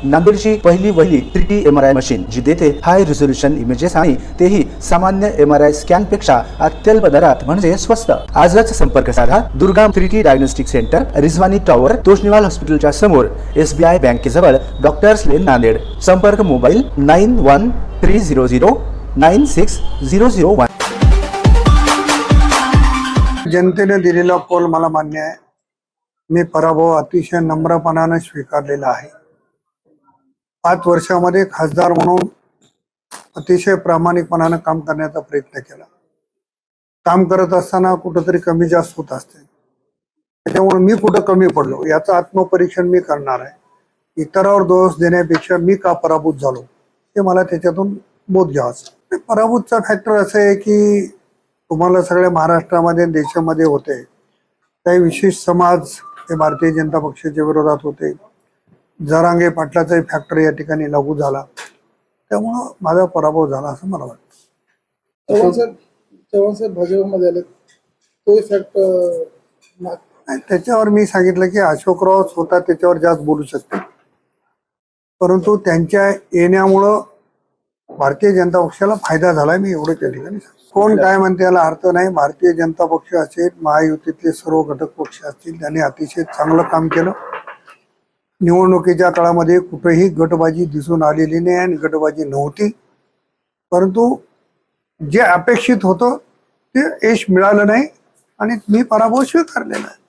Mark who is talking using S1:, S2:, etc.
S1: नांदेडची पहिली वहिली 3D MRI machine जी देते हाय resolution images आणि तेही सामान्य MRI स्कॅन पेक्षा अत्यल्प दरात म्हणजे स्वस्त। आजच संपर्क साधा Durga 3D diagnostic centre, Rizwani tower, Toshniwal हॉस्पिटलच्या समोर, SBI बँकेजवळ, डॉक्टर्स लेन, नांदेड। संपर्क मोबाईल 9130096001।
S2: जनतेने दिलेला कौल मला मान्य आहे। मी पराभव अतिशय नम्रपणाने स्वीकारलेला आहे। 5 वर्षामध्ये खासदार म्हणून अतिशय प्रामाणिकपणाने काम करण्याचा प्रयत्न केला। काम करत असताना कुठेतरी कमी जास्त होत असते, त्यामुळे मी कुठं कमी पडलो याचं आत्मपरीक्षण मी करणार आहे। इतरांवर दोष देण्यापेक्षा मी का पराभूत झालो हे मला त्याच्यातून बोध घ्यावाचा। पराभूतचा फॅक्टर असं आहे की तुम्हाला सगळ्या महाराष्ट्रामध्ये देशामध्ये होते काही विशेष समाज हे भारतीय जनता पक्षाच्या विरोधात होते। जरांगे पाटलाचा फॅक्टर या ठिकाणी लागू झाला, त्यामुळं माझा पराभव झाला असं मला वाटतं।
S3: चव्हाण साहेब भाजपमध्ये आले तो इफेक्ट
S2: त्याच्यावर मी सांगितलं की अशोकराव स्वतः त्याच्यावर जास्त बोलू शकते, परंतु त्यांच्या येण्यामुळं भारतीय जनता पक्षाला फायदा झाला, मी एवढं त्या ठिकाणी कोण काय म्हणते याला अर्थ नाही। भारतीय जनता पक्ष असेल, महायुतीतले सर्व घटक पक्ष असतील, त्यांनी अतिशय चांगलं काम केलं। निवडणुकीच्या काळामध्ये कुठेही गटबाजी दिसून आलेली नाही आणि गटबाजी नव्हती, परंतु जे अपेक्षित होतं ते यश मिळालं नाही आणि मी पराभव स्वीकारलेला आहे।